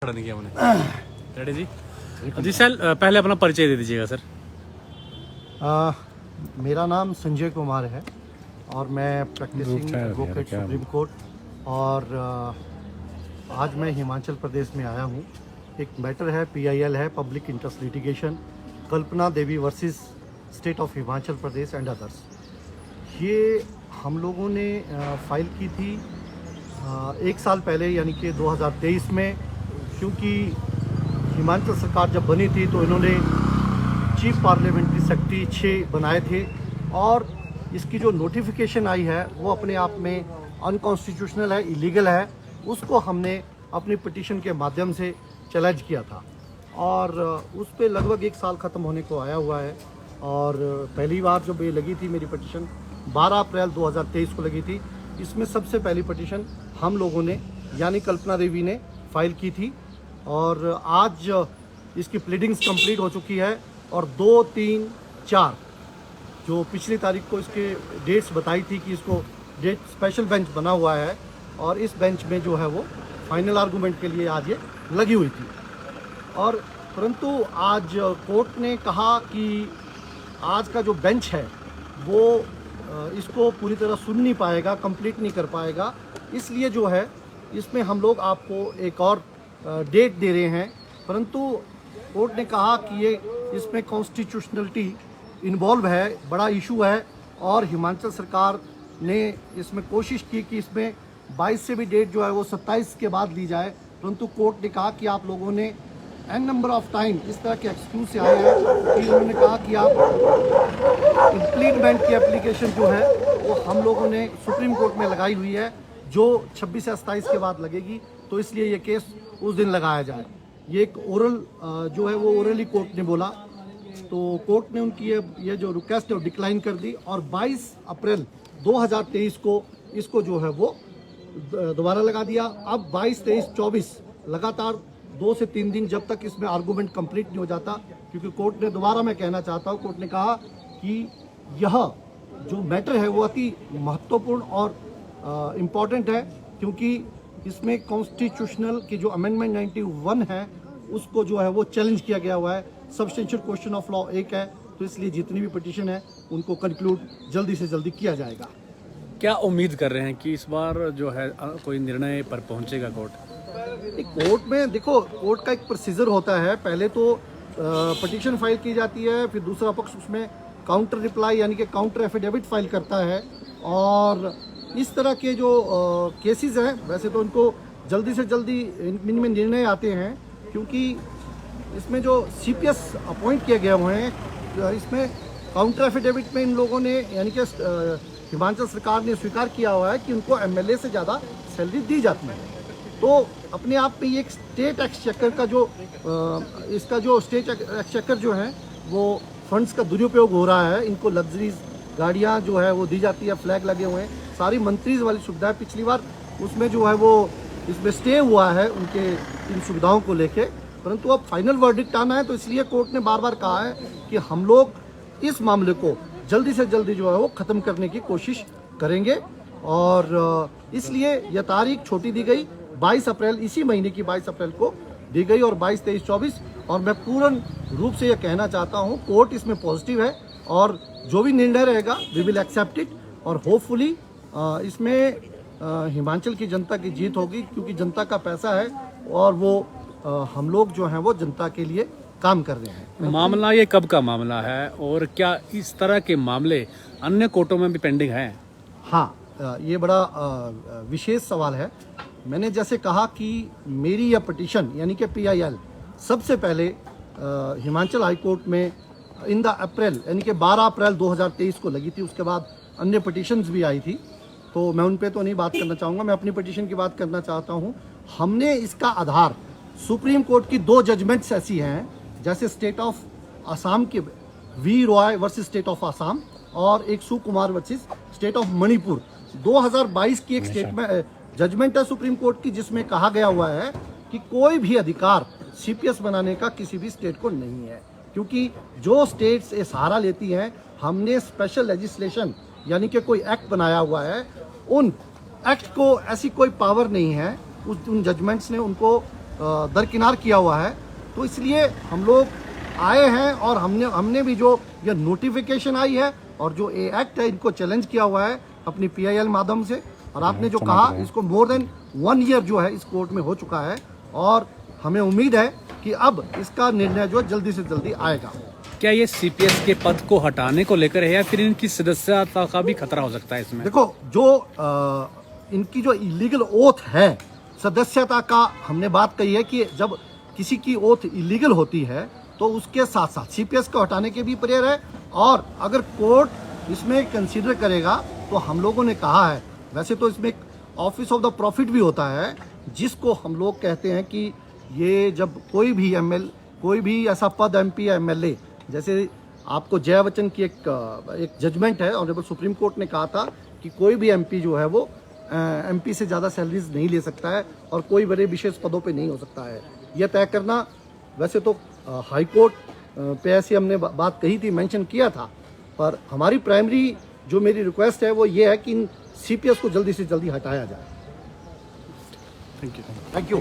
खड़ा नहीं किया मैंने। रेडी जी जी सर, पहले अपना परिचय दे दीजिएगा सर। मेरा नाम संजय कुमार है और मैं प्रैक्टिसिंग एडवोकेट सुप्रीम कोर्ट और आज मैं हिमाचल प्रदेश में आया हूँ। एक मैटर है PIL है, public interest litigation, Kalpana Devi versus state of Himachal Pradesh and others. ये हम लोगों ने फाइल की थी 1 साल पहले, यानी कि 2023 में, क्योंकि हिमाचल सरकार जब बनी थी तो इन्होंने चीफ पार्लियामेंट्री सेक्रेटरी 6 बनाए थे और इसकी जो नोटिफिकेशन आई है वो अपने आप में अनकॉन्स्टिट्यूशनल है, इलीगल है। उसको हमने अपनी पिटीशन के माध्यम से चैलेंज किया था और उस पर लगभग 1 साल ख़त्म होने को आया हुआ है। और पहली बार जब ये लगी थी मेरी पिटीशन 12 अप्रैल 2023 को लगी थी। इसमें सबसे पहली पिटीशन हम लोगों ने यानी कल्पना देवी ने फाइल की थी और आज इसकी प्लीडिंग्स कंप्लीट हो चुकी है और 2, 3, 4 जो पिछली तारीख को इसके डेट्स बताई थी कि इसको डेट स्पेशल बेंच बना हुआ है और इस बेंच में जो है वो फाइनल आर्गूमेंट के लिए आज ये लगी हुई थी। और परंतु आज कोर्ट ने कहा कि आज का जो बेंच है वो इसको पूरी तरह सुन नहीं पाएगा, कंप्लीट नहीं कर पाएगा। इसलिए जो है इसमें हम लोग आपको एक और डेट दे रहे हैं। परंतु कोर्ट ने कहा कि ये इसमें कॉन्स्टिट्यूशनलिटी इन्वॉल्व है, बड़ा इशू है और हिमाचल सरकार ने इसमें कोशिश की कि इसमें 22 से भी डेट जो है वो 27 के बाद ली जाए। परंतु कोर्ट ने कहा कि आप लोगों ने एन नंबर ऑफ टाइम इस तरह के एक्सक्यूज से आए हैं कि उन्होंने कहा कि आप इम्प्लीटमेंट की एप्लीकेशन जो है वो हम लोगों ने सुप्रीम कोर्ट में लगाई हुई है जो 26 से 27 के बाद लगेगी, तो इसलिए ये केस उस दिन लगाया जाए। ये एक ओरल जो है वो ओरली कोर्ट ने बोला, तो कोर्ट ने उनकी ये जो रिक्वेस्ट है वो डिक्लाइन कर दी और 22 अप्रैल 2023 को इसको जो है वो दोबारा लगा दिया। अब 22, 23, 24 लगातार 2 से 3 दिन जब तक इसमें आर्गूमेंट कंप्लीट नहीं हो जाता, क्योंकि कोर्ट ने दोबारा, मैं कहना चाहता हूँ, कोर्ट ने कहा कि यह जो मैटर है वो अति महत्वपूर्ण और इम्पॉर्टेंट है, क्योंकि इसमें कॉन्स्टिट्यूशनल की जो अमेंडमेंट 91 है उसको जो है वो चैलेंज किया गया हुआ है। सब्सटेंशियल क्वेश्चन ऑफ लॉ 1 है, तो इसलिए जितनी भी पिटीशन है उनको कंक्लूड जल्दी से जल्दी किया जाएगा। क्या उम्मीद कर रहे हैं कि इस बार जो है कोई निर्णय पर पहुंचेगा कोर्ट? कोर्ट में देखो, कोर्ट का एक प्रोसीजर होता है। पहले तो पिटीशन फाइल की जाती है, फिर दूसरा पक्ष उसमें काउंटर रिप्लाई यानी कि काउंटर एफिडेविट फाइल करता है और इस तरह के जो केसेस हैं वैसे तो उनको जल्दी से जल्दी इनमें निर्णय आते हैं, क्योंकि इसमें जो CPS अपॉइंट किए गए हुए हैं, इसमें काउंटर एफिडेविट में इन लोगों ने यानी कि हिमाचल सरकार ने स्वीकार किया हुआ है कि उनको MLA से ज़्यादा सैलरी दी जाती है। तो अपने आप में ये एक स्टेट एक्सचेकर का जो इसका जो स्टेट एक्सचेकर जो है वो फंड्स का दुरुपयोग हो रहा है। इनको लग्जरीज गाड़ियाँ जो है वो दी जाती है, फ्लैग लगे हुए हैं, सारी मंत्रीज वाली सुविधा है। पिछली बार उसमें जो है वो इसमें स्टे हुआ है उनके इन सुविधाओं को लेके, परंतु अब फाइनल वर्डिक्ट आना है, तो इसलिए कोर्ट ने बार बार कहा है कि हम लोग इस मामले को जल्दी से जल्दी जो है वो ख़त्म करने की कोशिश करेंगे और इसलिए यह तारीख छोटी दी गई 22 अप्रैल, इसी महीने की 22 अप्रैल को दी गई और 22, 23, 24। और मैं पूर्ण रूप से यह कहना चाहता हूँ कोर्ट इसमें पॉजिटिव है और जो भी निर्णय रहेगा वी विल एक्सेप्ट इट और होपफुली इसमें हिमाचल की जनता की जीत होगी, क्योंकि जनता का पैसा है और वो हम लोग जो हैं वो जनता के लिए काम कर रहे हैं। मामला ये कब का मामला है और क्या इस तरह के मामले अन्य कोर्टों में भी पेंडिंग हैं? हाँ, ये बड़ा विशेष सवाल है। मैंने जैसे कहा कि मेरी यह पिटीशन यानी कि PIL सबसे पहले हिमाचल हाई कोर्ट में इन द अप्रैल यानी कि 12 अप्रैल 2023 को लगी थी। उसके बाद अन्य पिटीशंस भी आई थी, तो मैं उन पे तो नहीं बात करना चाहूँगा, मैं अपनी पिटीशन की बात करना चाहता हूँ। हमने इसका आधार सुप्रीम कोर्ट की 2 जजमेंट्स ऐसी हैं, जैसे स्टेट ऑफ असम के V. Roy versus state of Assam और एक सुकुमार वर्सेस स्टेट ऑफ मणिपुर 2022 की एक स्टेटमेंट जजमेंट है सुप्रीम कोर्ट की, जिसमें कहा गया हुआ है कि कोई भी अधिकार CPS बनाने का किसी भी स्टेट को नहीं है, क्योंकि जो स्टेट्स ये सहारा लेती हैं, हमने स्पेशल लेजिस्लेशन यानी कि कोई एक्ट बनाया हुआ है, उन एक्ट को ऐसी कोई पावर नहीं है। उन जजमेंट्स ने उनको दरकिनार किया हुआ है। तो इसलिए हम लोग आए हैं और हमने भी जो ये नोटिफिकेशन आई है और जो ये एक्ट है इनको चैलेंज किया हुआ है अपनी PIL माध्यम से। और आपने जो कहा इसको मोर देन 1 ईयर जो है इस कोर्ट में हो चुका है और हमें उम्मीद है कि अब इसका निर्णय जो जल्दी से जल्दी आएगा। क्या ये CPS के पद को हटाने को लेकर है या फिर इनकी सदस्यता का भी खतरा हो सकता है इसमें? देखो, जो इनकी जो इलीगल ओथ है, सदस्यता का हमने बात कही है कि जब किसी की ओथ इलीगल होती है तो उसके साथ साथ CPS को हटाने के भी प्रेयर है। और अगर कोर्ट इसमें कंसीडर करेगा तो हम लोगों ने कहा है, वैसे तो इसमें ऑफिस ऑफ द प्रॉफिट भी होता है जिसको हम लोग कहते हैं कि ये जब कोई भी ऐसा पद MP या MLA, जैसे आपको जया बच्चन की एक जजमेंट है, ऑनरेबल सुप्रीम कोर्ट ने कहा था कि कोई भी MP जो है वो MP से ज़्यादा सैलरीज नहीं ले सकता है और कोई बड़े विशेष पदों पे नहीं हो सकता है। यह तय करना, वैसे तो हाई कोर्ट पे ऐसी हमने बात कही थी, मेंशन किया था, पर हमारी प्राइमरी जो मेरी रिक्वेस्ट है वो ये है कि इन CPS को जल्दी से जल्दी हटाया जाए। Thank you. Thank you.